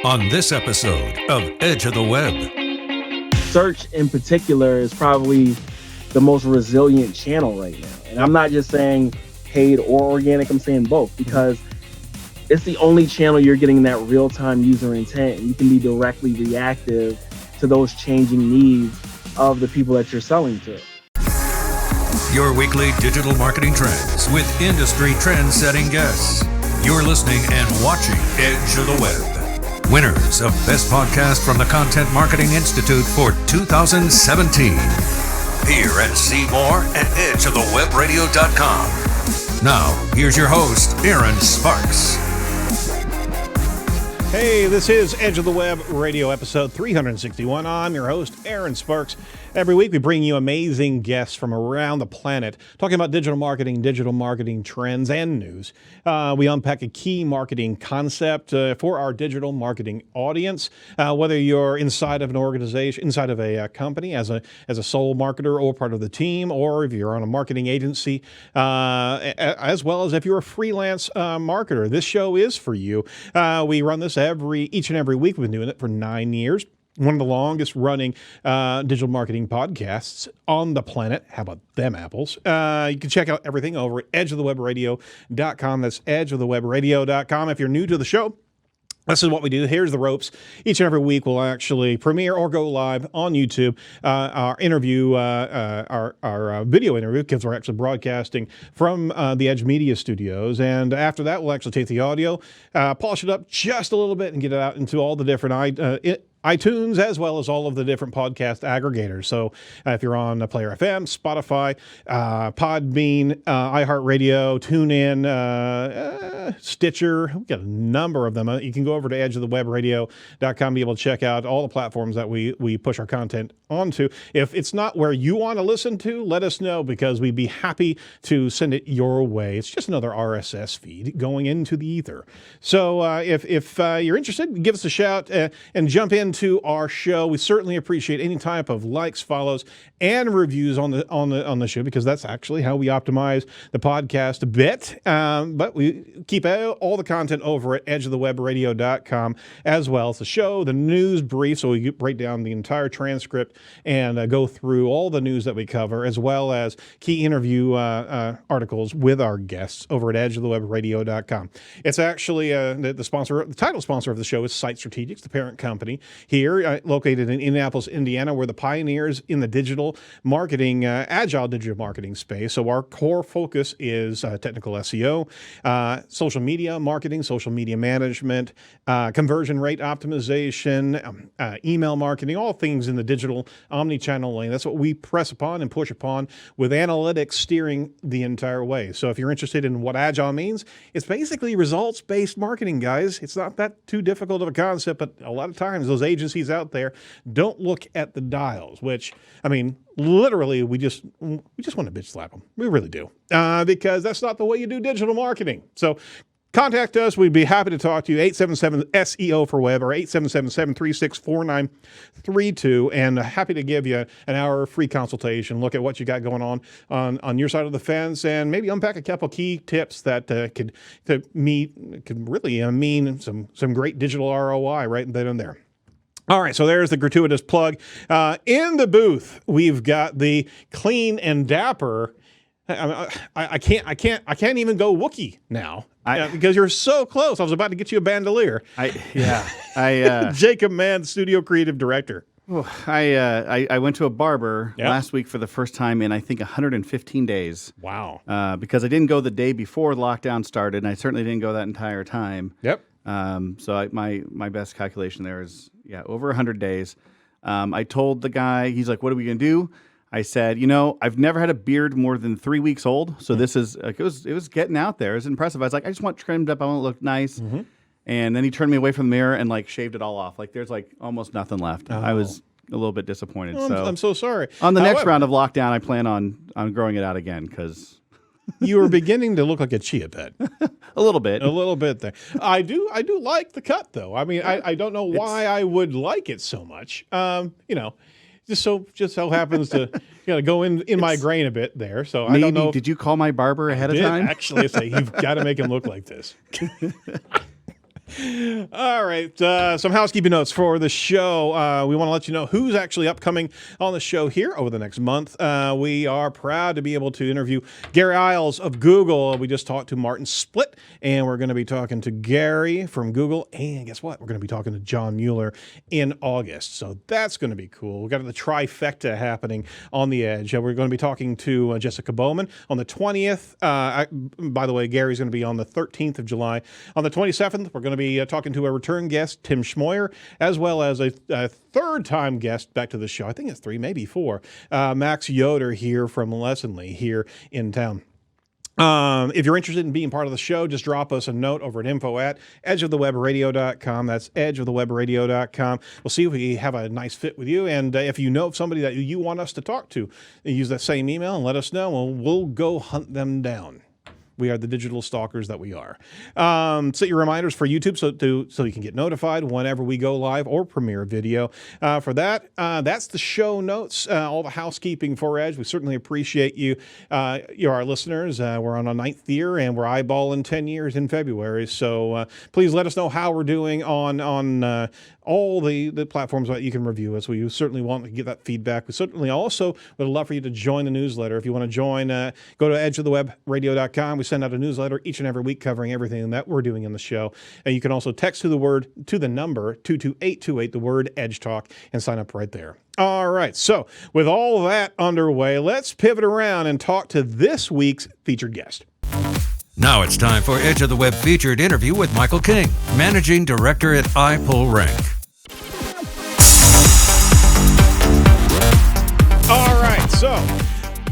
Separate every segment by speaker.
Speaker 1: On this episode of Edge of the Web.
Speaker 2: Search in particular is probably the most resilient channel right now. And I'm not just saying paid or organic, I'm saying both, because it's the only channel you're getting that real-time user intent, and you can be directly reactive to those changing needs of the people that you're selling to.
Speaker 1: Your weekly digital marketing trends with industry trend-setting guests. You're listening and watching Edge of the Web. Winners of Best Podcast from the Content Marketing Institute for 2017. Here and see more at edgeofthewebradio.com. Now, here's your host, Aaron Sparks.
Speaker 3: Hey, this is Edge of the Web Radio episode 361. I'm your host, Aaron Sparks. Every week we bring you amazing guests from around the planet talking about digital marketing trends, and news. We unpack a key marketing concept for our digital marketing audience. Whether you're inside of an organization, inside of a company as a sole marketer or part of the team, or if you're on a marketing agency, as well as if you're a freelance marketer, this show is for you. We run this each and every week. We've been doing it for 9 years. One of the longest running digital marketing podcasts on the planet. How about them apples? You can check out everything over at edgeofthewebradio.com. That's edgeofthewebradio.com. If you're new to the show, this is what we do. Here's the ropes. Each and every week we'll actually premiere or go live on YouTube our interview, our video interview, because we're actually broadcasting from the Edge Media Studios. And after that, we'll actually take the audio, polish it up just a little bit, and get it out into all the different iTunes, as well as all of the different podcast aggregators. So if you're on Player FM, Spotify, Podbean, iHeartRadio, TuneIn, Stitcher, we've got a number of them. You can go over to edgeofthewebradio.com, be able to check out all the platforms that we push our content onto. If it's not where you want to listen to, let us know, because we'd be happy to send it your way. It's just another RSS feed going into the ether. So if you're interested, give us a shout and jump into our show. We certainly appreciate any type of likes, follows, and reviews on the show, because that's actually how we optimize the podcast a bit. But we keep all the content over at edgeofthewebradio.com, as well as the show, the news brief, so we break down the entire transcript and go through all the news that we cover, as well as key interview articles with our guests over at edgeofthewebradio.com. It's actually the title sponsor of the show is Site Strategics, the parent company here, located in Indianapolis, Indiana. We're the pioneers in the digital marketing, agile digital marketing space. So our core focus is technical SEO, social media marketing, social media management, conversion rate optimization, email marketing, all things in the digital omni-channel lane. That's what we press upon and push upon, with analytics steering the entire way. So if you're interested in what agile means, it's basically results-based marketing, guys. It's not that too difficult of a concept, but a lot of times those agencies out there don't look at the dials, which, I mean, literally, we just want to bitch slap them. We really do, because that's not the way you do digital marketing. So contact us. We'd be happy to talk to you. 877-SEO for web, or 877-736-4932, and happy to give you an hour free consultation, look at what you got going on your side of the fence, and maybe unpack a couple key tips that could really mean some great digital ROI right then and there. All right, so there's the gratuitous plug. In the booth, we've got the clean and dapper. I can't even go Wookiee now because you're so close. I was about to get you a bandolier. Jacob Mann, studio creative director.
Speaker 4: I went to a barber last week for the first time in, I think, 115 days.
Speaker 3: Wow.
Speaker 4: Because I didn't go the day before the lockdown started, and I certainly didn't go that entire time.
Speaker 3: Yep.
Speaker 4: So my best calculation there is, over 100 days. I told the guy, he's like, what are we going to do? I said, I've never had a beard more than 3 weeks old. So this is, it was getting out there. It was impressive. I was like, I just want trimmed up. I want to look nice. Mm-hmm. And then he turned me away from the mirror and shaved it all off. There's almost nothing left. Oh. I was a little bit disappointed.
Speaker 3: Oh, I'm so sorry.
Speaker 4: On the next round of lockdown, I plan on growing it out again, because
Speaker 3: you were beginning to look like a chia pet.
Speaker 4: A little bit
Speaker 3: there. I do like the cut, though. I mean, I don't know why I would like it so much. Just so happens to go in my grain a bit there. So I don't know.
Speaker 4: Did you call my barber ahead of time?
Speaker 3: Actually, say you've got to make him look like this. All right. Some housekeeping notes for the show. We want to let you know who's actually upcoming on the show here over the next month. We are proud to be able to interview Gary Isles of Google. We just talked to Martin Splitt, and we're going to be talking to Gary from Google. And guess what? We're going to be talking to John Mueller in August. So that's going to be cool. We've got the trifecta happening on the Edge. We're going to be talking to Jessica Bowman on the 20th. By the way, Gary's going to be on the 13th of July. On the 27th, we're going to be talking to a return guest, Tim Schmoyer, as well as a third-time guest back to the show. I think it's 3, maybe 4. Max Yoder here from Lessonly here in town. If you're interested in being part of the show, just drop us a note over at info@edgeofthewebradio.com. That's edgeofthewebradio.com. We'll see if we have a nice fit with you. And if you know of somebody that you want us to talk to, use that same email and let us know. We'll go hunt them down. We are the digital stalkers that we are. Set your reminders for YouTube so you can get notified whenever we go live or premiere a video. For that, that's the show notes, all the housekeeping for Edge. We certainly appreciate you. You're our listeners. We're on our 9th year, and we're eyeballing 10 years in February. So please let us know how we're doing on all the platforms that you can review us. We certainly want to get that feedback. We certainly also would love for you to join the newsletter. If you want to join, go to edgeofthewebradio.com. We send out a newsletter each and every week covering everything that we're doing in the show. And you can also text to the number 22828, the word Edge Talk, and sign up right there. All right. So with all that underway, let's pivot around and talk to this week's featured guest.
Speaker 1: Now it's time for Edge of the Web featured interview with Michael King, Managing Director at iPullRank.
Speaker 3: All right, so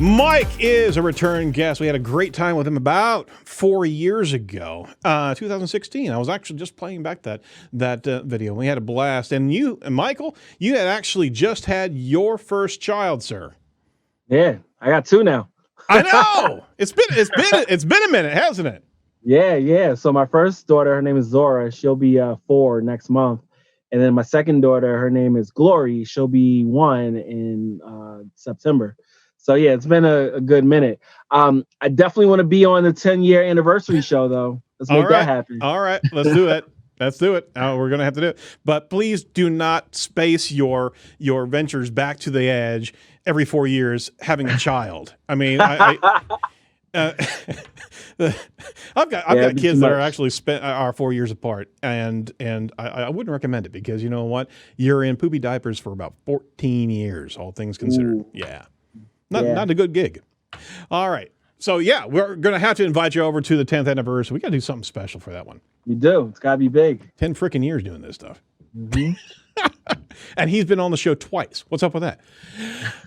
Speaker 3: Mike is a return guest. We had a great time with him about 4 years ago, 2016. I was actually just playing back that video. We had a blast. And you, Michael, you had actually just had your first child, sir.
Speaker 2: Yeah, I got 2 now.
Speaker 3: I know. It's been a minute, hasn't it?
Speaker 2: Yeah. So my first daughter, her name is Zora. She'll be 4 next month. And then my second daughter, her name is Glory. She'll be 1 in September. So yeah, it's been a good minute. I definitely want to be on the 10-year anniversary show, though. Let's make that happen.
Speaker 3: All right, let's do it. Let's do it. We're going to have to do it. But please do not space your ventures back to the Edge every 4 years having a child. I mean, I've got kids that are actually are 4 years apart, and I wouldn't recommend it because you know what? You're in poopy diapers for about 14 years, all things considered. Ooh. Yeah. Not a good gig. All right. So, yeah, we're going to have to invite you over to the 10th anniversary. We got to do something special for that one.
Speaker 2: You do. It's got to be big.
Speaker 3: 10 freaking years doing this stuff.
Speaker 2: Mm-hmm.
Speaker 3: And he's been on the show twice. What's up with that?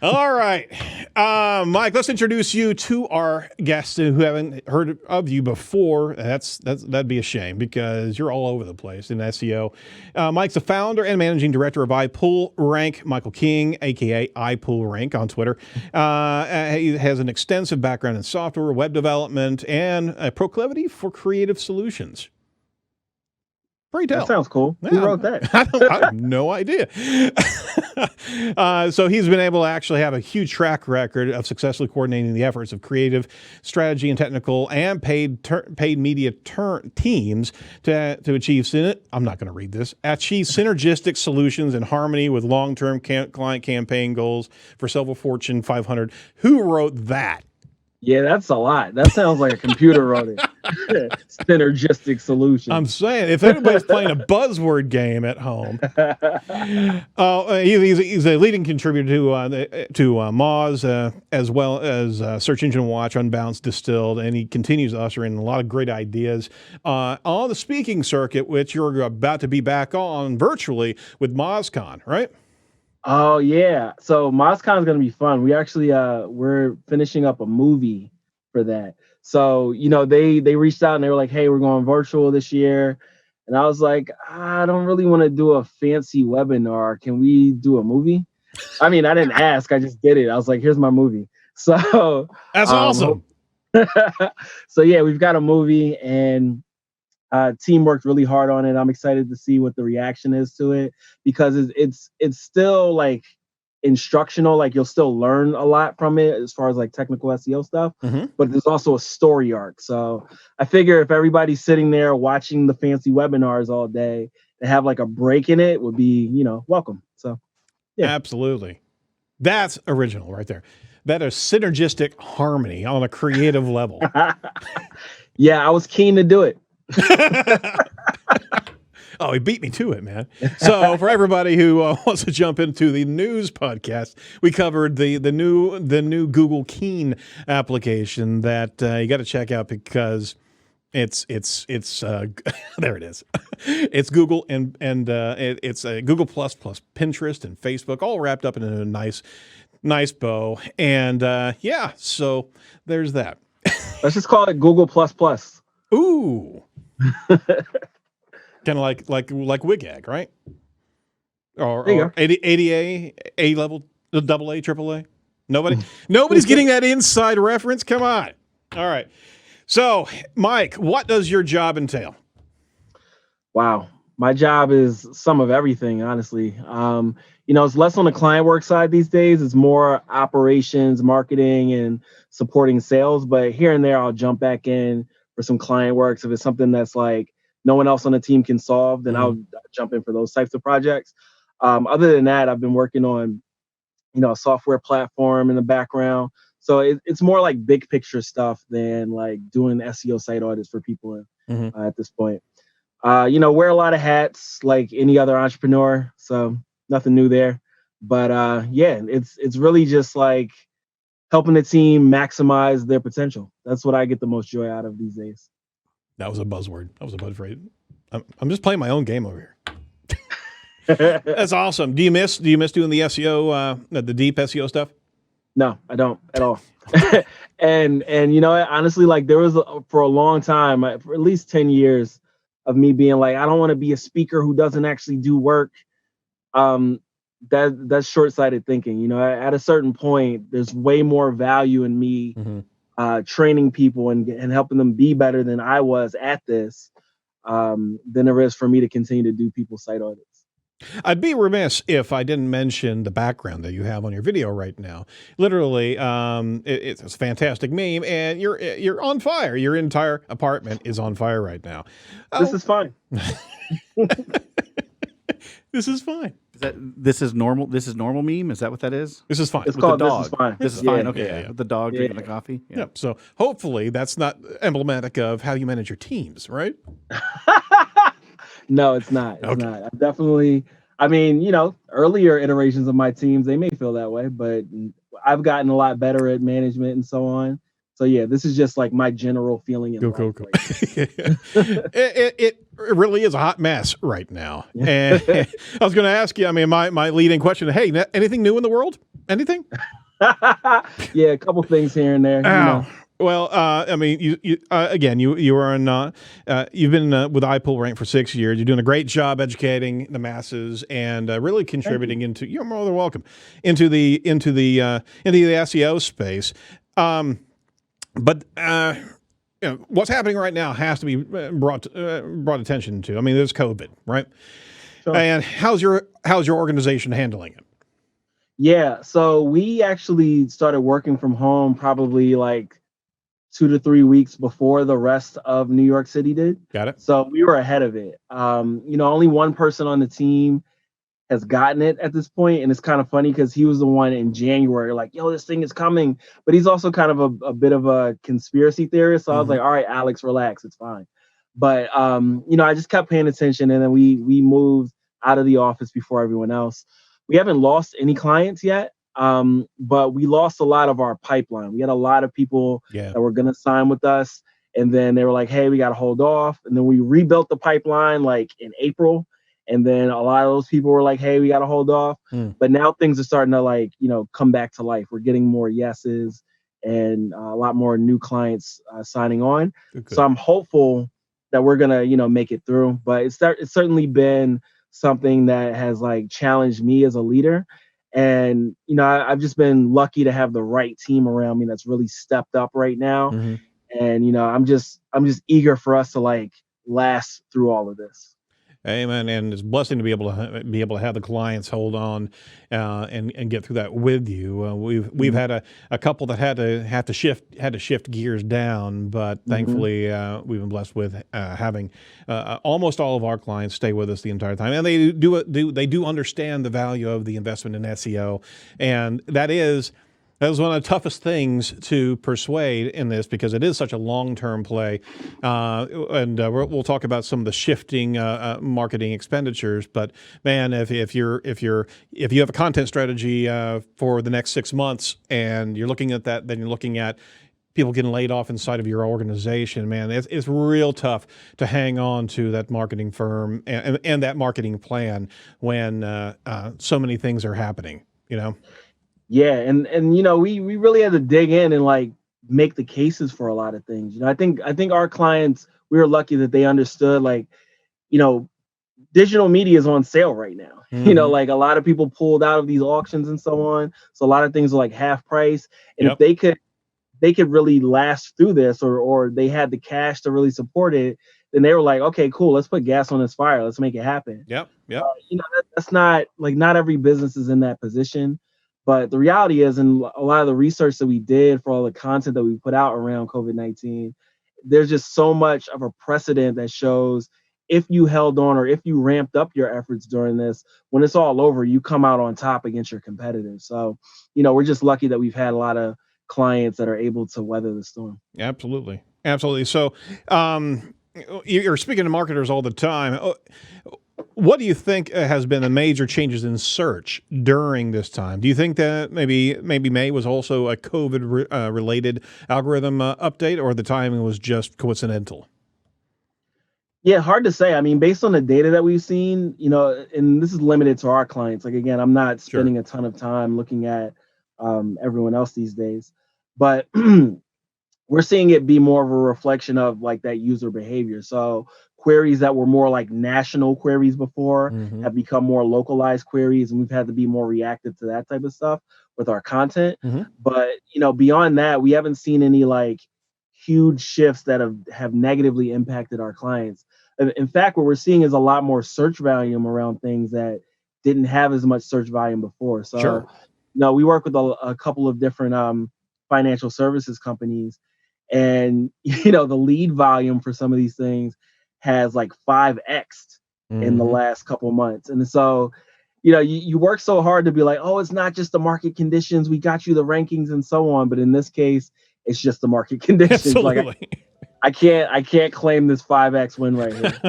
Speaker 3: All right. Mike, let's introduce you to our guests who haven't heard of you before. That'd be a shame because you're all over the place in SEO. Mike's the founder and managing director of iPullRank, Michael King, a.k.a. iPullRank on Twitter. He has an extensive background in software, web development, and a proclivity for creative solutions. Pray tell.
Speaker 2: That sounds cool. Yeah, who wrote that?
Speaker 3: I have no idea. So he's been able to actually have a huge track record of successfully coordinating the efforts of creative, strategy, and technical and paid media teams to achieve. I'm not going to read this. Achieve synergistic solutions in harmony with long-term client campaign goals for several Fortune 500. Who wrote that?
Speaker 2: Yeah, that's a lot. That sounds like a computer wrote it. Synergistic solution.
Speaker 3: I'm saying, if anybody's playing a buzzword game at home, he's a leading contributor to Moz, as well as Search Engine Watch, Unbalanced, Distilled, and he continues to usher in a lot of great ideas on the speaking circuit, which you're about to be back on virtually with MozCon, right?
Speaker 2: Oh yeah. So MozCon is going to be fun. We actually we're finishing up a movie for that. So, you know, they reached out and they were like, "Hey, we're going virtual this year." And I was like, "I don't really want to do a fancy webinar. Can we do a movie?" I mean, I didn't ask, I just did it. I was like, "Here's my movie." So
Speaker 3: that's awesome.
Speaker 2: So yeah, we've got a movie and team worked really hard on it. I'm excited to see what the reaction is to it because it's still like instructional, like you'll still learn a lot from it as far as like technical SEO stuff, but there's also a story arc. So I figure if everybody's sitting there watching the fancy webinars all day, to have like a break in it would be, welcome. So yeah.
Speaker 3: Absolutely. That's original right there. That is synergistic harmony on a creative level.
Speaker 2: Yeah, I was keen to do it.
Speaker 3: Oh, he beat me to it, man. So for everybody who wants to jump into the news podcast, we covered the new Google Keen application that you got to check out because it's there it is. It's Google and it's Google plus Pinterest and Facebook all wrapped up in a nice bow. And yeah, so there's that.
Speaker 2: Let's just call it Google plus plus.
Speaker 3: Ooh. Kind of like WGAG, right? Or ADA, A level, double A, triple A. Nobody's getting that inside reference. Come on. All right. So, Mike, what does your job entail?
Speaker 2: Wow. My job is some of everything, honestly. It's less on the client work side these days. It's more operations, marketing, and supporting sales. But here and there, I'll jump back in for some client work. So if it's something that's like no one else on the team can solve, then I'll jump in for those types of projects. Other than that, I've been working on, a software platform in the background. So it's more like big picture stuff than like doing SEO site audits for people at this point. Wear a lot of hats like any other entrepreneur. So nothing new there. But yeah, it's really just like helping the team maximize their potential. That's what I get the most joy out of these days.
Speaker 3: That was a buzzword. That was a buzz phrase. I'm just playing my own game over here. That's awesome. Do you miss doing the SEO, the deep SEO stuff?
Speaker 2: No, I don't at all. and honestly, like there was for a long time, for at least 10 years of me being like, I don't want to be a speaker who doesn't actually do work. That's short-sighted thinking. At a certain point, there's way more value in me training people and helping them be better than I was at this than there is for me to continue to do people's site audits.
Speaker 3: I'd be remiss if I didn't mention the background that you have on your video right now. Literally, it's a fantastic meme, and you're on fire. Your entire apartment is on fire right now.
Speaker 2: This is fine.
Speaker 3: This is fine.
Speaker 4: This is normal. This is normal meme. Is that what that is?
Speaker 3: This is fine.
Speaker 2: It's
Speaker 4: With
Speaker 2: called
Speaker 4: the dog.
Speaker 2: This is fine.
Speaker 4: This is fine. Okay, yeah. With the dog drinking the coffee.
Speaker 3: Yeah. So hopefully that's not emblematic of how you manage your teams, right?
Speaker 2: No, it's not. It's not. I'm definitely. Earlier iterations of my teams, they may feel that way, but I've gotten a lot better at management and so on. So yeah, this is just like my general feeling in life.
Speaker 3: Cool. It really is a hot mess right now. And I was going to ask you, my leading question, hey, anything new in the world? Anything?
Speaker 2: Yeah, a couple things here and there.
Speaker 3: Well, you were on. You've been with iPullRank for 6 years. You're doing a great job educating the masses and really contributing into. You're more than welcome into the SEO space. But what's happening right now has to be brought attention to. There's COVID, right? Sure. And how's your organization handling it?
Speaker 2: Yeah, so we actually started working from home probably like 2 to 3 weeks before the rest of New York City did.
Speaker 3: Got it.
Speaker 2: So we were ahead of it. Only one person on the team has gotten it at this point, and it's kind of funny because he was the one in January, like, yo, this thing is coming. But he's also kind of a bit of a conspiracy theorist. So I was like, all right, Alex, relax, it's fine. But I just kept paying attention, and then we moved out of the office before everyone else. We haven't lost any clients yet, but we lost a lot of our pipeline. We had a lot of people that were going to sign with us, and then they were like, hey, we got to hold off. And then we rebuilt the pipeline like in April. And then a lot of those people were like, hey, we got to hold off. But now things are starting to come back to life. We're getting more yeses and a lot more new clients signing on. Okay. So I'm hopeful that we're going to, make it through. But it's certainly been something that has challenged me as a leader. And, I've just been lucky to have the right team around me that's really stepped up right now. And, I'm just eager for us to last through all of this.
Speaker 3: Amen. And it's a blessing to be able to have the clients hold on and get through that with you. We've had a couple that had to shift gears down, but thankfully we've been blessed with having almost all of our clients stay with us the entire time, and they do understand the value of the investment in SEO, and that was one of the toughest things to persuade in this because it is such a long-term play, and we'll talk about some of the shifting marketing expenditures. But man, if you have a content strategy for the next 6 months and you're looking at that, then you're looking at people getting laid off inside of your organization. Man, it's real tough to hang on to that marketing firm and that marketing plan when so many things are happening.
Speaker 2: Yeah, and we really had to dig in and like make the cases for a lot of things. I think our clients, we were lucky that they understood like, digital media is on sale right now. Like a lot of people pulled out of these auctions and so on. So a lot of things are like half price. And if they could really last through this or they had the cash to really support it, then they were like, okay, cool, let's put gas on this fire. Let's make it happen.
Speaker 3: Yep.
Speaker 2: That's not like, not every business is in that position. But the reality is, in a lot of the research that we did for all the content that we put out around COVID-19, there's just so much of a precedent that shows if you held on or if you ramped up your efforts during this, when it's all over, you come out on top against your competitors. So, we're just lucky that we've had a lot of clients that are able to weather the storm.
Speaker 3: Absolutely. So, you're speaking to marketers all the time. What do you think has been the major changes in search during this time? Do you think that maybe May was also a COVID related algorithm update, or the timing was just coincidental?
Speaker 2: Yeah, hard to say. I mean, based on the data that we've seen, and this is limited to our clients. Like, again, I'm not spending a ton of time looking at everyone else these days, but we're seeing it be more of a reflection of like that user behavior. So queries that were more like national queries before have become more localized queries, and we've had to be more reactive to that type of stuff with our content. But beyond that, we haven't seen any like huge shifts that have negatively impacted our clients. In fact, what we're seeing is a lot more search volume around things that didn't have as much search volume before. So we work with a couple of different financial services companies, and the lead volume for some of these things has like 5x'd in the last couple of months. And so you work so hard to be like, oh, it's not just the market conditions, we got you the rankings and so on, but in this case it's just the market conditions.
Speaker 3: Absolutely.
Speaker 2: Like I can't claim this 5x win right here.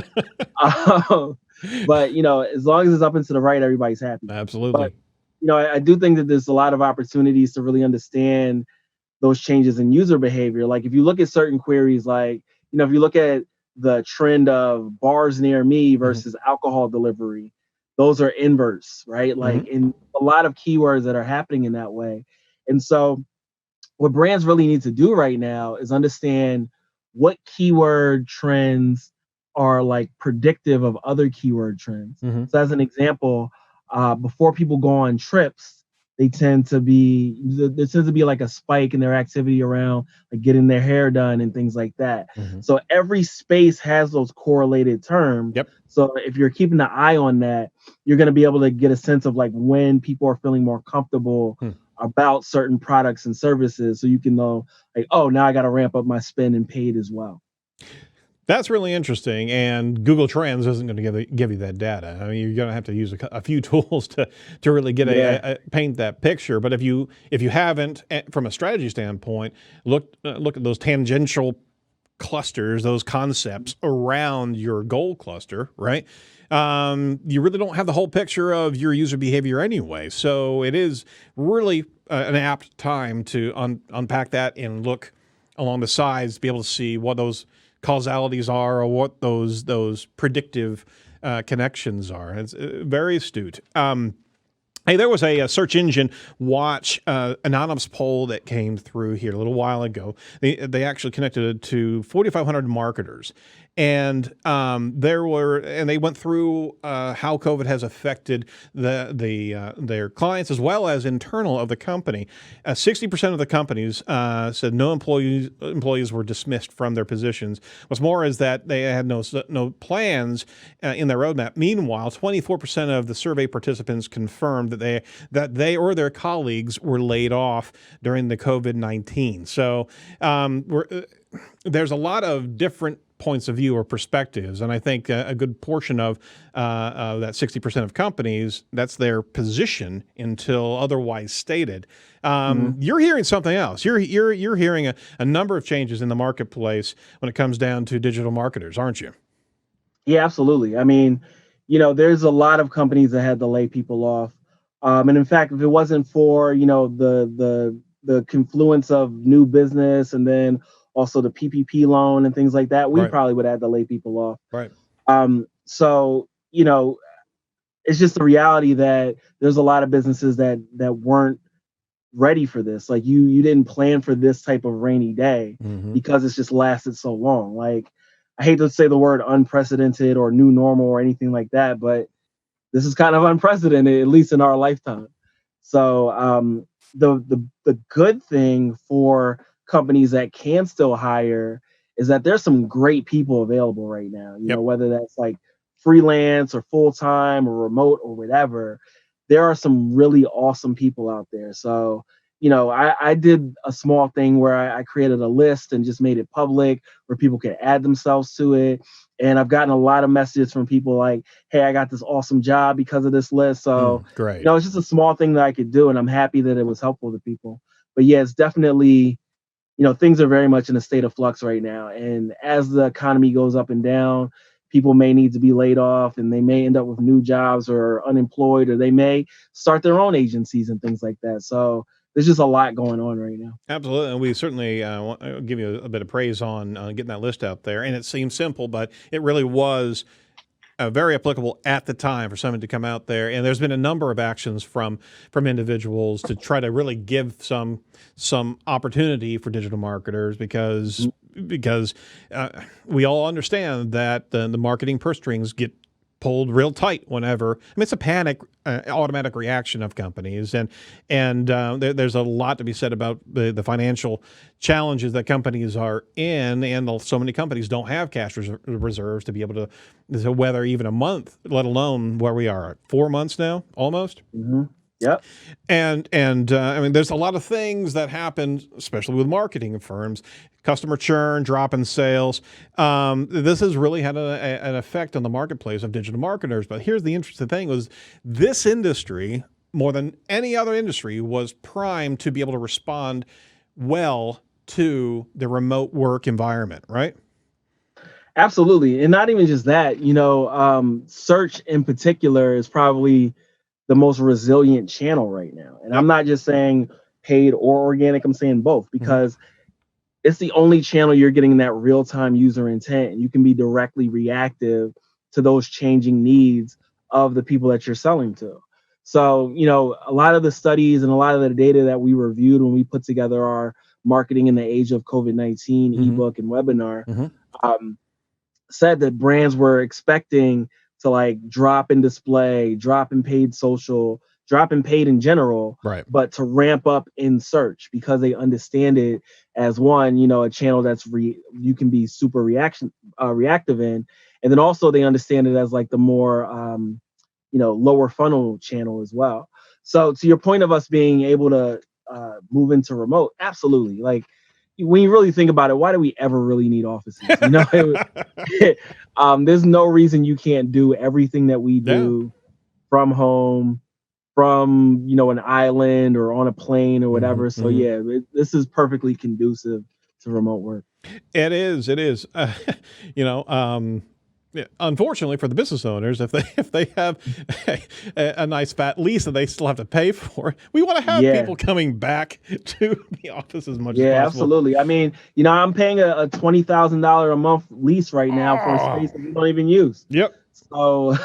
Speaker 2: But as long as it's up and to the right, everybody's happy.
Speaker 3: Absolutely.
Speaker 2: But I do think that there's a lot of opportunities to really understand those changes in user behavior. Like if you look at certain queries, like, if you look at the trend of bars near me versus alcohol delivery, those are inverse, right? Like in a lot of keywords that are happening in that way. And so what brands really need to do right now is understand what keyword trends are like predictive of other keyword trends. So as an example, before people go on trips, there tends to be like a spike in their activity around like getting their hair done and things like that. So every space has those correlated terms. So if you're keeping an eye on that, you're going to be able to get a sense of like when people are feeling more comfortable about certain products and services. So you can know like, oh, now I got to ramp up my spend and paid as well.
Speaker 3: That's really interesting, and Google Trends isn't going to give you that data. I mean, you're going to have to use a few tools to really get paint that picture. But if you haven't, from a strategy standpoint, look at those tangential clusters, those concepts around your goal cluster, right? You really don't have the whole picture of your user behavior anyway. So it is really an apt time to unpack that and look along the sides to be able to see what those causalities are or what those predictive connections are. It's very astute. Hey, there was a search engine watch anonymous poll that came through here a little while ago. They actually connected it to 4,500 marketers, and they went through how COVID has affected their clients as well as internal of the company. 60% of the companies said no employees were dismissed from their positions. What's more is that they had no plans in their roadmap. Meanwhile, 24% of the survey participants confirmed that they or their colleagues were laid off during the COVID-19. So there's a lot of different points of view or perspectives, and I think a good portion of that 60% of companies, that's their position until otherwise stated. You're hearing something else. You're hearing a number of changes in the marketplace when it comes down to digital marketers, aren't you?
Speaker 2: Yeah, absolutely. I mean, there's a lot of companies that had to lay people off. And in fact, if it wasn't for, the confluence of new business and then also the PPP loan and things like that, we
Speaker 3: Right.
Speaker 2: probably would have to lay people off.
Speaker 3: Right.
Speaker 2: So, it's just the reality that there's a lot of businesses that weren't ready for this. Like you didn't plan for this type of rainy day because it's just lasted so long. Like, I hate to say the word unprecedented or new normal or anything like that, but this is kind of unprecedented, at least in our lifetime. So the good thing for companies that can still hire is that there's some great people available right now.
Speaker 3: Yep.
Speaker 2: Whether that's like freelance or full time or remote or whatever, there are some really awesome people out there. So I did a small thing where I created a list and just made it public where people could add themselves to it. And I've gotten a lot of messages from people like, hey, I got this awesome job because of this list. So,
Speaker 3: great.
Speaker 2: it's just a small thing that I could do. And I'm happy that it was helpful to people. But yeah, it's definitely, things are very much in a state of flux right now. And as the economy goes up and down, people may need to be laid off and they may end up with new jobs or unemployed, or they may start their own agencies and things like that. So there's just a lot going on right now.
Speaker 3: Absolutely. And we certainly want to give you a bit of praise on getting that list out there. And it seems simple, but it really was very applicable at the time for someone to come out there. And there's been a number of actions from individuals to try to really give some opportunity for digital marketers because we all understand that the marketing purse strings get pulled real tight whenever. I mean, it's a panic, automatic reaction of companies, and there's a lot to be said about the financial challenges that companies are in, and so many companies don't have cash reserves to be able to weather even a month, let alone where we are at 4 months now, almost.
Speaker 2: Mm-hmm. Yep.
Speaker 3: And I mean, there's a lot of things that happen, especially with marketing firms, customer churn, drop in sales. This has really had an effect on the marketplace of digital marketers. But here's the interesting thing: was this industry, more than any other industry, was primed to be able to respond well to the remote work environment, right?
Speaker 2: Absolutely. And not even just that, search in particular is probably the most resilient channel right now. And I'm not just saying paid or organic, I'm saying both, because it's the only channel you're getting that real-time user intent, and you can be directly reactive to those changing needs of the people that you're selling to. So, a lot of the studies and a lot of the data that we reviewed when we put together our Marketing in the Age of COVID-19 ebook and webinar said that brands were expecting to like drop in display, drop in paid social, drop in paid in general,
Speaker 3: right,
Speaker 2: but to ramp up in search because they understand it as one, a channel that's you can be super reactive in, and then also they understand it as like the more lower funnel channel as well. So to your point of us being able to move into remote, absolutely. Like when you really think about it, why do we ever really need offices? There's no reason you can't do everything that we do from home, from an island or on a plane or whatever. So yeah, this is perfectly conducive to remote work.
Speaker 3: It is. Unfortunately for the business owners, if they have a nice fat lease that they still have to pay for, we want to have people coming back to the office as much as possible.
Speaker 2: Yeah, absolutely. I mean, I'm paying a $20,000 a month lease right now for a space that we don't even use.
Speaker 3: Yep.
Speaker 2: So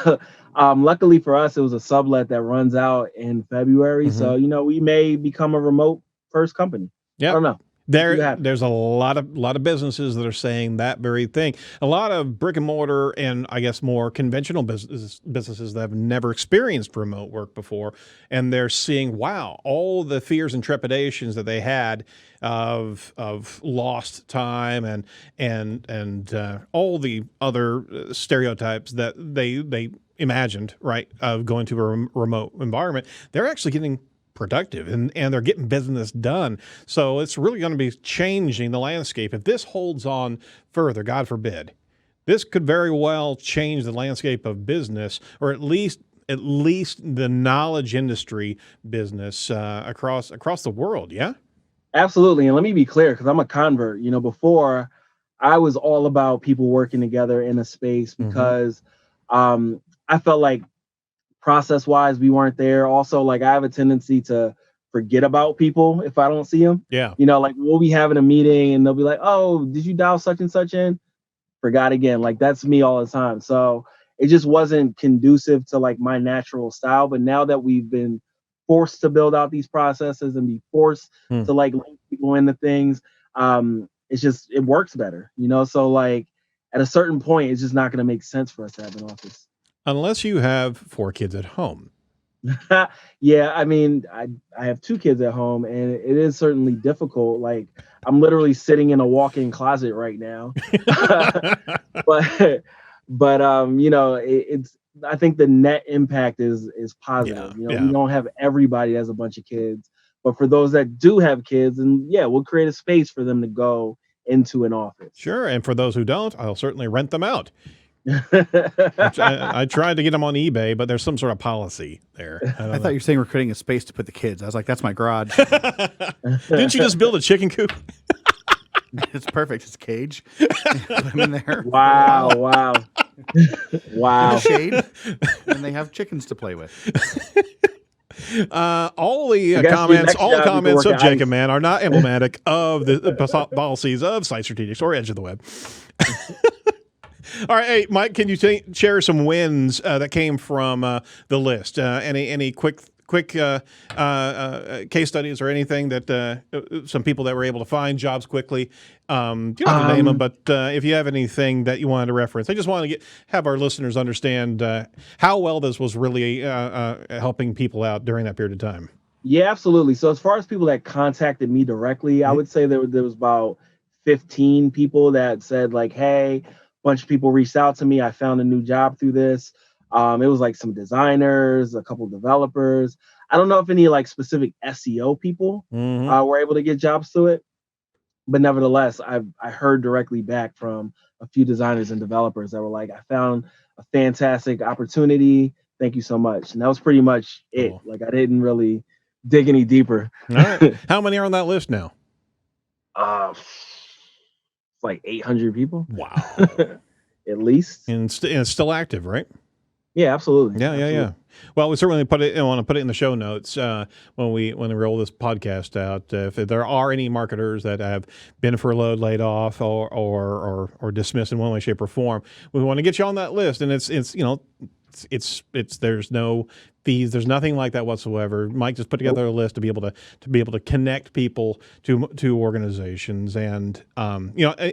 Speaker 2: luckily for us, it was a sublet that runs out in February. So, we may become a remote first company. Yeah. I don't know.
Speaker 3: There's a lot of businesses that are saying that very thing. A lot of brick and mortar and I guess more conventional businesses that have never experienced remote work before, and they're seeing, wow, all the fears and trepidations that they had of lost time and all the other stereotypes that they imagined, right, of going to a remote environment. They're actually getting productive and they're getting business done. So it's really going to be changing the landscape. If this holds on further, God forbid, this could very well change the landscape of business, or at least the knowledge industry business across the world. Yeah.
Speaker 2: Absolutely. And let me be clear, because I'm a convert. Before I was all about people working together in a space because I felt like process-wise, we weren't there. Also, like, I have a tendency to forget about people if I don't see them.
Speaker 3: Yeah.
Speaker 2: Like, we'll be having a meeting and they'll be like, oh, did you dial such and such in? Forgot again. Like, that's me all the time. So it just wasn't conducive to like my natural style. But now that we've been forced to build out these processes and be forced to like link people into things, it works better, So like at a certain point, it's just not going to make sense for us to have an office.
Speaker 3: Unless you have 4 kids at home.
Speaker 2: Yeah, I mean, I have 2 kids at home, and it is certainly difficult. Like, I'm literally sitting in a walk-in closet right now. but it's. I think the net impact is positive. We don't have everybody that has a bunch of kids, but for those that do have kids, and we'll create a space for them to go into an office.
Speaker 3: Sure, and for those who don't, I'll certainly rent them out. I tried to get them on eBay, but there's some sort of policy there.
Speaker 4: I thought you were saying we're creating a space to put the kids. I was like, that's my garage.
Speaker 3: Didn't you just build a chicken coop?
Speaker 4: It's perfect. It's a cage. Put them in there.
Speaker 2: Wow.
Speaker 4: In the shade. And they have chickens to play with.
Speaker 3: All the comments of Jacob Man are not emblematic of the policies of Site Strategics or Edge of the Web. All right, hey, Mike, can you share some wins that came from the list? Any quick case studies or anything that some people that were able to find jobs quickly? You don't have to name them, but if you have anything that you wanted to reference, I just want to have our listeners understand how well this was really helping people out during that period of time.
Speaker 2: Yeah, absolutely. So as far as people that contacted me directly, I would say there was about 15 people that said like, hey, bunch of people reached out to me. I found a new job through this. It was like some designers, a couple developers. I don't know if any like specific SEO people were able to get jobs through it, but nevertheless, I heard directly back from a few designers and developers that were like, I found a fantastic opportunity. Thank you so much. And that was pretty much it.
Speaker 3: Cool.
Speaker 2: Like, I didn't really dig any deeper.
Speaker 3: All right. How many are on that list now?
Speaker 2: It's like 800 people.
Speaker 3: Wow.
Speaker 2: At least.
Speaker 3: And it's still active, right?
Speaker 2: Yeah, absolutely.
Speaker 3: Yeah. Well, we certainly want to put it in the show notes when we roll this podcast out. If there are any marketers that have been furloughed, laid off, or dismissed in one way, shape, or form, we want to get you on that list. And it's there's no fees, there's nothing like that whatsoever. Mike just put together a list to be able to connect people to organizations. And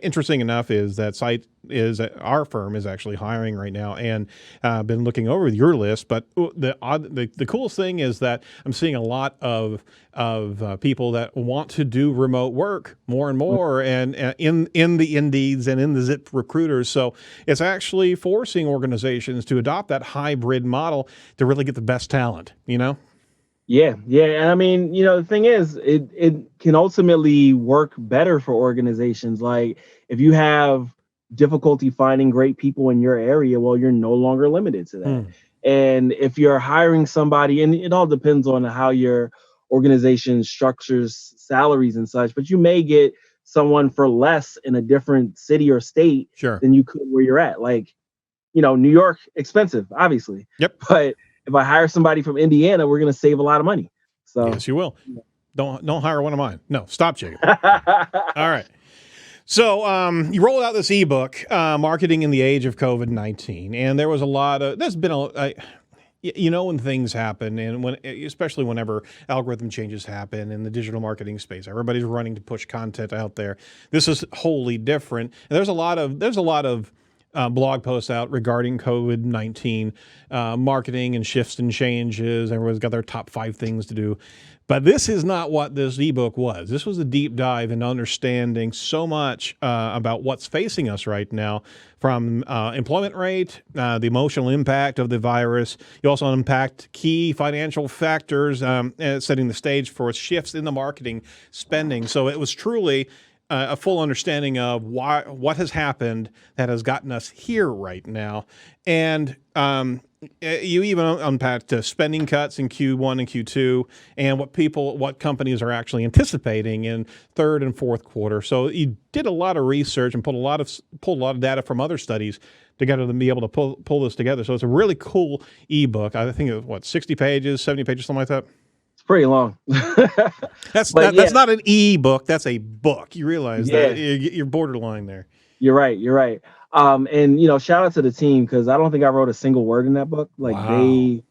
Speaker 3: interesting enough is that our firm is actually hiring right now, and been looking over your list. But the coolest thing is that I'm seeing a lot of people that want to do remote work more and more, and in the Indeeds and in the Zip recruiters. So it's actually forcing organizations to adopt that hybrid model to really get the best talent.
Speaker 2: Yeah. And I mean, the thing is, it can ultimately work better for organizations. Like, if you have difficulty finding great people in your area, well, you're no longer limited to that. And if you're hiring somebody, and it all depends on how your organization structures salaries and such, but you may get someone for less in a different city or state than you could where you're at. Like, New York, expensive, obviously.
Speaker 3: Yep.
Speaker 2: But if I hire somebody from Indiana, we're going to save a lot of money. So
Speaker 3: yes, you will. Don't hire one of mine. No, stop, Jacob. All right. So you rolled out this ebook, Marketing in the Age of COVID-19, and there was a lot of, there's been you know, when things happen, and especially whenever algorithm changes happen in the digital marketing space, everybody's running to push content out there. This is wholly different. And there's a lot of blog posts out regarding COVID-19 marketing and shifts and changes. Everyone's got their top 5 things to do. But this is not what this ebook was. This was a deep dive in understanding so much about what's facing us right now, from employment rate, the emotional impact of the virus. You also unpacked key financial factors, setting the stage for shifts in the marketing spending. So it was truly a full understanding of what has happened that has gotten us here right now. And you even unpacked spending cuts in Q1 and Q2 and what companies are actually anticipating in third and fourth quarter. So you did a lot of research and pulled a lot of data from other studies together to be able to pull this together. So it's a really cool ebook. I think it was 60 pages, 70 pages, something like that.
Speaker 2: Pretty long.
Speaker 3: That's not an e-book. That's a book. You realize that you're borderline there.
Speaker 2: You're right. And shout out to the team, because I don't think I wrote a single word in that book. Like,
Speaker 3: wow.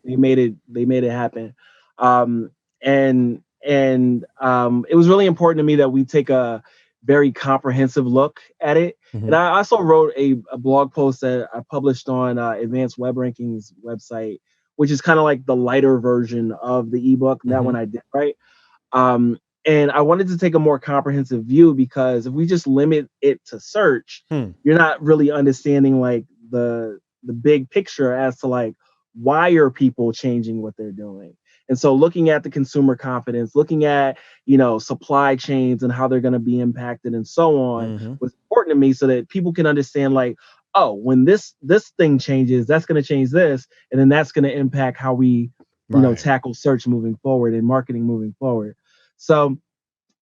Speaker 2: they made it happen. And it was really important to me that we take a very comprehensive look at it. Mm-hmm. And I also wrote a blog post that I published on Advanced Web Rankings website, which is kind of like the lighter version of the ebook. Mm-hmm. That one I did, right? And I wanted to take a more comprehensive view, because if we just limit it to search, you're not really understanding like the big picture as to like, why are people changing what they're doing? And so looking at the consumer confidence, looking at, supply chains and how they're going to be impacted and so on, was important to me, so that people can understand like, oh, when this thing changes, that's going to change this, and then that's going to impact how we, tackle search moving forward and marketing moving forward. So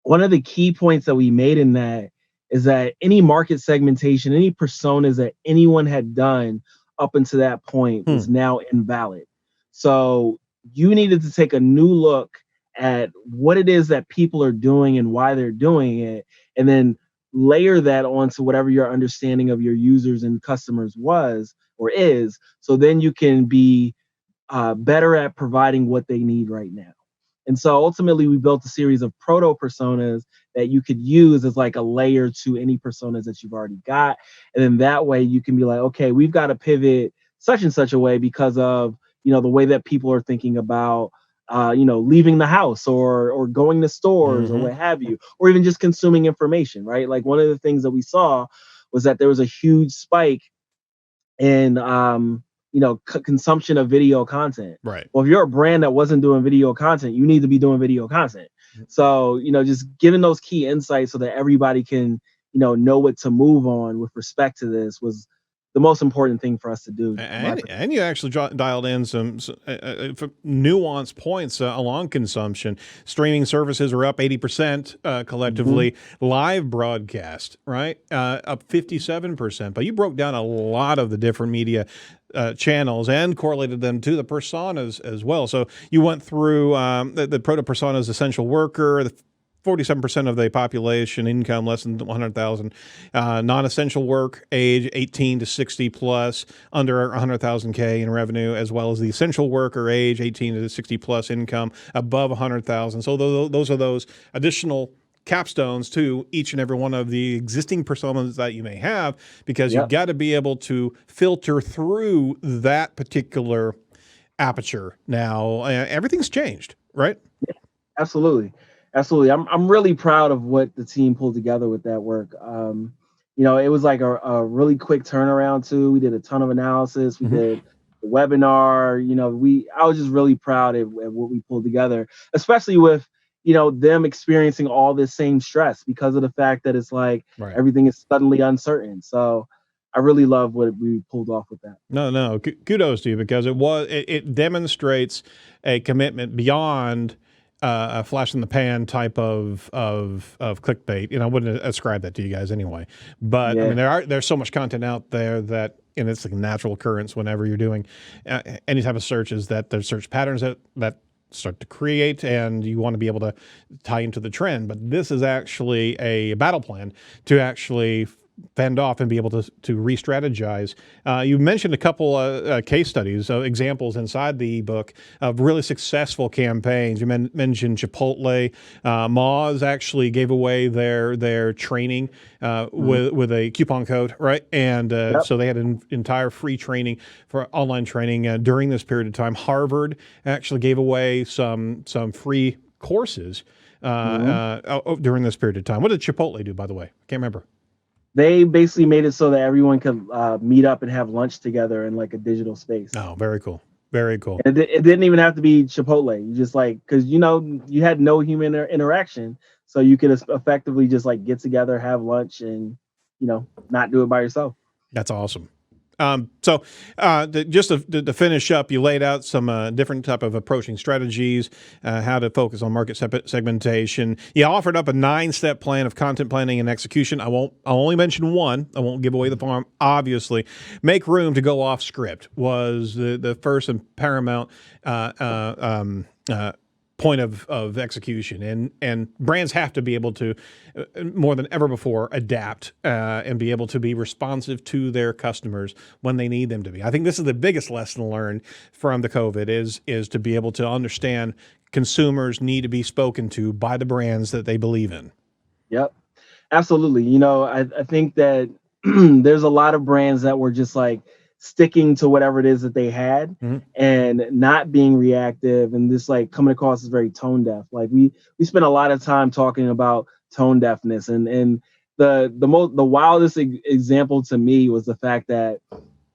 Speaker 2: one of the key points that we made in that is that any market segmentation, any personas that anyone had done up until that point was now invalid. So you needed to take a new look at what it is that people are doing and why they're doing it, and then layer that onto whatever your understanding of your users and customers was or is, so then you can be better at providing what they need right now. And so ultimately we built a series of proto personas that you could use as like a layer to any personas that you've already got. And then that way you can be like, okay, we've got to pivot such and such a way because of, the way that people are thinking about leaving the house or going to stores or what have you, or even just consuming information, right? Like, one of the things that we saw was that there was a huge spike in, consumption of video content.
Speaker 3: Right.
Speaker 2: Well, if you're a brand that wasn't doing video content, you need to be doing video content. So, just giving those key insights so that everybody can, know what to move on with respect to this was the most important thing for us to do.
Speaker 3: And you actually dialed in some nuanced points along consumption. Streaming services are up 80% collectively. Live broadcast, right, up 57%. But you broke down a lot of the different media channels and correlated them to the personas as well. So you went through the proto personas: essential worker, the 47% of the population, income less than 100,000, non-essential work, age 18 to 60 plus, under 100,000 K in revenue, as well as the essential worker, age 18 to 60 plus, income above 100,000. So those are those additional capstones to each and every one of the existing personas that you may have, because you've got to be able to filter through that particular aperture. Now, everything's changed, right?
Speaker 2: Yeah, absolutely. I'm really proud of what the team pulled together with that work. It was like a really quick turnaround too. We did a ton of analysis. We did the webinar. I was just really proud of what we pulled together, especially with, them experiencing all this same stress because of the fact that it's like everything is suddenly uncertain. So I really love what we pulled off with that.
Speaker 3: No, kudos to you, because it demonstrates a commitment beyond a flash in the pan type of clickbait. I wouldn't ascribe that to you guys anyway. But I mean, there's so much content out there that, and it's like a natural occurrence whenever you're doing any type of searches, that there's search patterns that start to create, and you want to be able to tie into the trend. But this is actually a battle plan to actually fend off and be able to re-strategize. You mentioned a couple case studies, examples inside the ebook of really successful campaigns. You mentioned Chipotle. Moz actually gave away their training with a coupon code, right? And so they had an entire free training for online training during this period of time. Harvard actually gave away some free courses during this period of time. What did Chipotle do, by the way? I can't remember.
Speaker 2: They basically made it so that everyone could meet up and have lunch together in like a digital space.
Speaker 3: Oh, very cool. Very cool.
Speaker 2: And it didn't even have to be Chipotle. You just because you had no human interaction, so you could effectively just like get together, have lunch, and not do it by yourself.
Speaker 3: That's awesome. So just to finish up, you laid out some different type of approaching strategies, how to focus on market segmentation. You offered up a 9-step plan of content planning and execution. I'll only mention one. I won't give away the farm, obviously. Make room to go off script was the first and paramount point of execution, and brands have to be able to more than ever before adapt and be able to be responsive to their customers when they need them to be. I think this is the biggest lesson learned from the COVID is to be able to understand consumers need to be spoken to by the brands that they believe in.
Speaker 2: Yep, absolutely. I think that there's a lot of brands that were just like sticking to whatever it is that they had and not being reactive and just like coming across as very tone deaf. Like we spent a lot of time talking about tone deafness, and the wildest example to me was the fact that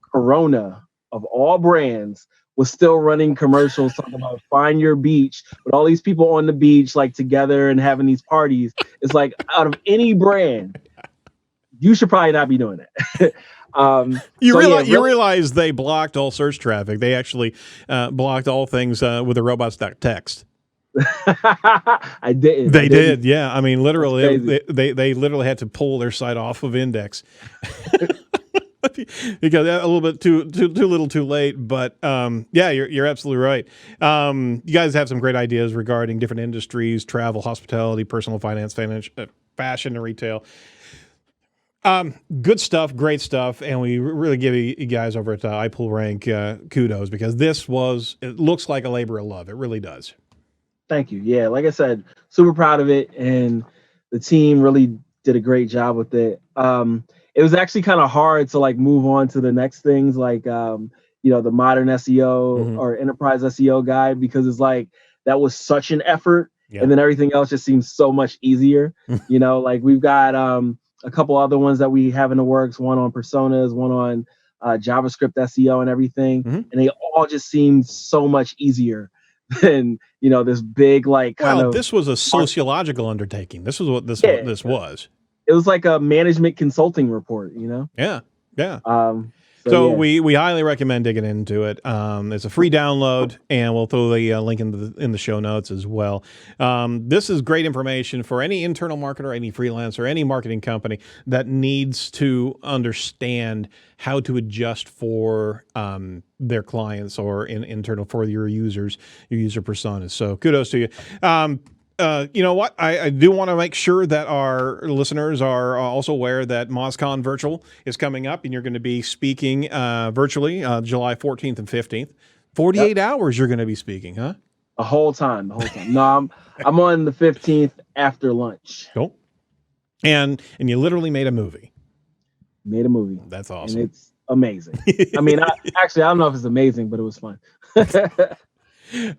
Speaker 2: Corona, of all brands, was still running commercials talking about find your beach with all these people on the beach like together and having these parties. It's like, out of any brand, you should probably not be doing that.
Speaker 3: You realize they blocked all search traffic. They actually blocked all things with a robots.txt.
Speaker 2: I didn't.
Speaker 3: They did, yeah. I mean, literally, they literally had to pull their site off of index. You got a little bit too little too late, but yeah, you're absolutely right. You guys have some great ideas regarding different industries: travel, hospitality, personal finance, fashion, and retail. Good stuff, great stuff, and we really give you guys over at iPullRank kudos, because it looks like a labor of love. It really does.
Speaker 2: Thank you. Yeah, like I said, super proud of it, and the team really did a great job with it. It was actually kind of hard to like move on to the next things, like the modern SEO or enterprise SEO guide, because it's like that was such an effort, and then everything else just seems so much easier. Like we've got a couple other ones that we have in the works, one on personas, one on JavaScript SEO and everything. And they all just seem so much easier than, this big, like
Speaker 3: this was a sociological undertaking. This was what this was.
Speaker 2: It was like a management consulting report,
Speaker 3: Yeah. So we highly recommend digging into it. It's a free download, and we'll throw the link in the show notes as well. This is great information for any internal marketer, any freelancer, any marketing company that needs to understand how to adjust for their clients or internal for your users, your user personas. So kudos to you. You know what? I do want to make sure that our listeners are also aware that MozCon Virtual is coming up, and you're going to be speaking virtually July 14th and 15th. 48 hours you're going to be speaking, huh?
Speaker 2: The whole time. No, I'm on the 15th after lunch.
Speaker 3: Cool. And you literally made a movie. That's awesome.
Speaker 2: And it's amazing. I mean, I don't know if it's amazing, but it was fun.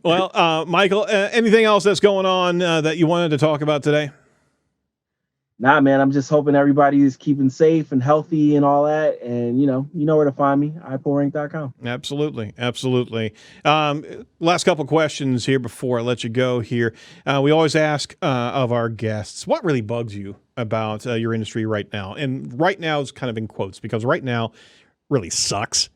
Speaker 3: Well, Michael, anything else that's going on that you wanted to talk about today?
Speaker 2: Nah, man, I'm just hoping everybody is keeping safe and healthy and all that. And, you know where to find me, iPullRank.com.
Speaker 3: Absolutely. Last couple questions here before I let you go here. We always ask of our guests, what really bugs you about your industry right now? And right now is kind of in quotes, because right now really sucks.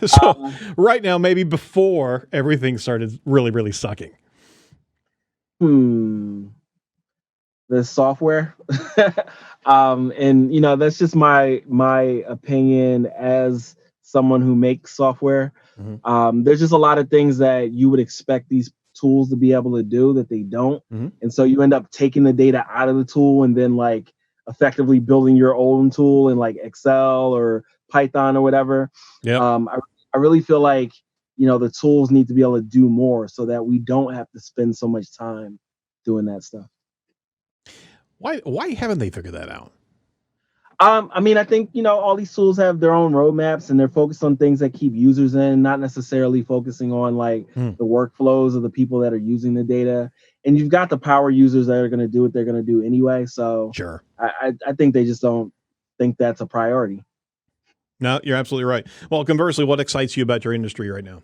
Speaker 3: So right now, maybe before everything started really, really sucking.
Speaker 2: The software. And that's just my opinion as someone who makes software. There's just a lot of things that you would expect these tools to be able to do that they don't.
Speaker 3: Mm-hmm.
Speaker 2: And so you end up taking the data out of the tool and then like effectively building your own tool in like Excel or Python or whatever.
Speaker 3: Yep.
Speaker 2: I really feel like, the tools need to be able to do more so that we don't have to spend so much time doing that stuff.
Speaker 3: Why haven't they figured that out?
Speaker 2: I think, all these tools have their own roadmaps and they're focused on things that keep users in, not necessarily focusing on like the workflows of the people that are using the data. And you've got the power users that are going to do what they're going to do anyway. So
Speaker 3: Sure.
Speaker 2: I think they just don't think that's a priority.
Speaker 3: No, you're absolutely right. Well, conversely, what excites you about your industry right now?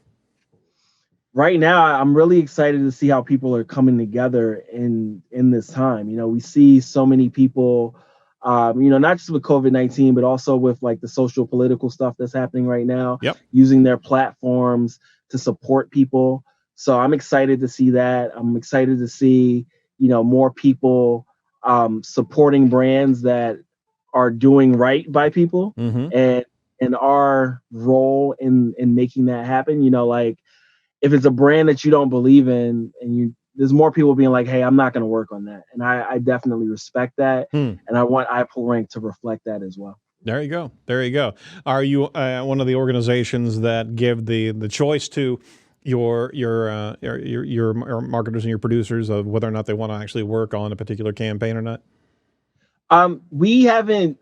Speaker 2: Right now, I'm really excited to see how people are coming together in this time. We see so many people, not just with COVID-19, but also with like the social political stuff that's happening right now, using their platforms to support people. So I'm excited to see that. I'm excited to see, more people supporting brands that are doing right by people, and our role in making that happen. Like if it's a brand that you don't believe in and there's more people being like, hey, I'm not going to work on that. And I definitely respect that. And I want iPullRank to reflect that as well.
Speaker 3: There you go. There you go. Are you one of the organizations that give the choice to your marketers and your producers of whether or not they want to actually work on a particular campaign or not?
Speaker 2: We haven't,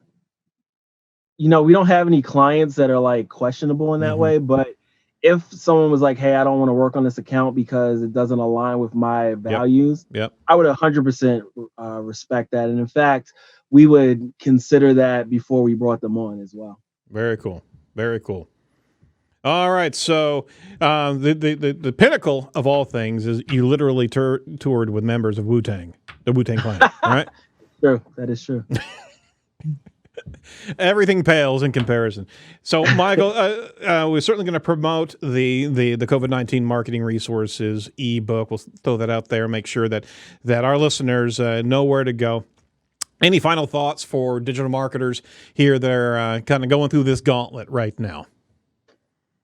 Speaker 2: we don't have any clients that are like questionable in that way, but if someone was like, hey, I don't want to work on this account because it doesn't align with my values, I would 100% respect that. And in fact, we would consider that before we brought them on as well.
Speaker 3: Very cool. Very cool. All right. So the pinnacle of all things is you literally toured with members of Wu-Tang, the Wu-Tang Clan, right?
Speaker 2: True. That is true.
Speaker 3: Everything pales in comparison. So, Michael, we're certainly going to promote the COVID-19 marketing resources ebook. We'll throw that out there, make sure that our listeners know where to go. Any final thoughts for digital marketers here that are kind of going through this gauntlet right now?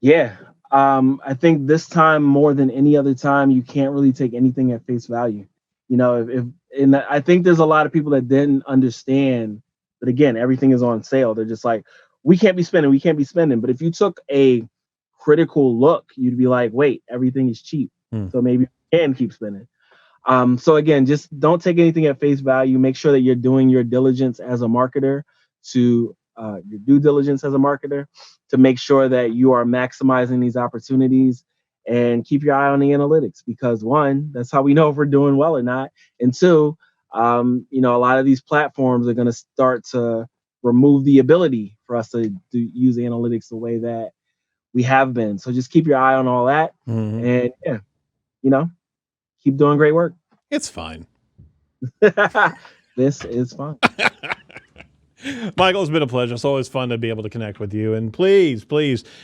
Speaker 2: Yeah. I think this time more than any other time, you can't really take anything at face value. And I think there's a lot of people that didn't understand. But again, everything is on sale. They're just like, we can't be spending. But if you took a critical look, you'd be like, wait, everything is cheap. So maybe we can keep spending. So again, just don't take anything at face value. Make sure that you're doing your diligence as a marketer your due diligence as a marketer to make sure that you are maximizing these opportunities, and keep your eye on the analytics, because one, that's how we know if we're doing well or not. And two, a lot of these platforms are going to start to remove the ability for us to use analytics the way that we have been. So just keep your eye on all that, and keep doing great work.
Speaker 3: It's fine.
Speaker 2: This is fun.
Speaker 3: Michael, it's been a pleasure. It's always fun to be able to connect with you. And please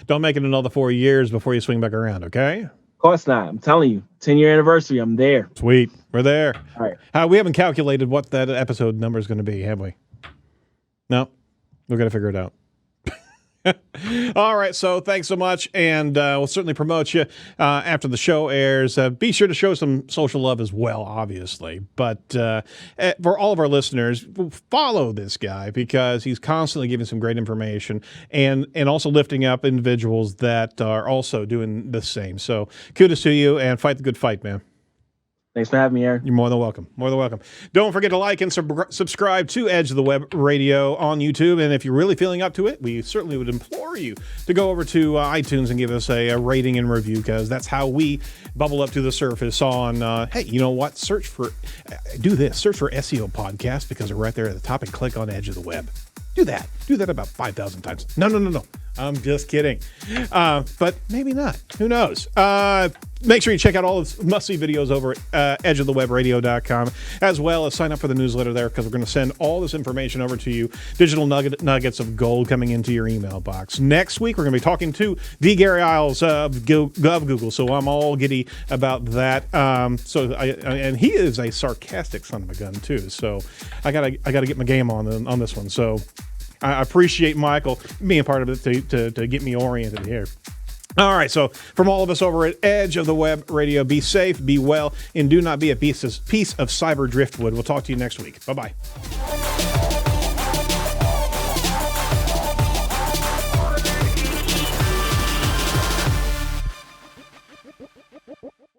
Speaker 3: don't make it another 4 years before you swing back around, okay?
Speaker 2: Of course not. I'm telling you, 10-year anniversary. I'm there.
Speaker 3: Sweet. We're there.
Speaker 2: All right.
Speaker 3: We haven't calculated what that episode number is going to be, have we? No. We're going to figure it out. All right. So thanks so much. And we'll certainly promote you after the show airs. Be sure to show some social love as well, obviously. But for all of our listeners, follow this guy, because he's constantly giving some great information and also lifting up individuals that are also doing the same. So kudos to you, and fight the good fight, man.
Speaker 2: Thanks for having me, Aaron.
Speaker 3: You're more than welcome. More than welcome. Don't forget to like and subscribe to Edge of the Web Radio on YouTube. And if you're really feeling up to it, we certainly would implore you to go over to iTunes and give us a rating and review, because that's how we bubble up to the surface on, hey, you know what? Search for SEO podcast, because they're right there at the top, and click on Edge of the Web. Do that. Do that about 5,000 times. No. I'm just kidding. But maybe not. Who knows? Make sure you check out all of the must-see videos over at edgeofthewebradio.com, as well as sign up for the newsletter there, because we're going to send all this information over to you, digital nuggets of gold coming into your email box. Next week, we're going to be talking to the Gary Isles of Google, so I'm all giddy about that. And he is a sarcastic son of a gun, too, so I gotta get my game on this one. So I appreciate Michael being part of it to get me oriented here. All right, so from all of us over at Edge of the Web Radio, be safe, be well, and do not be a piece of cyber driftwood. We'll talk to you next week. Bye-bye.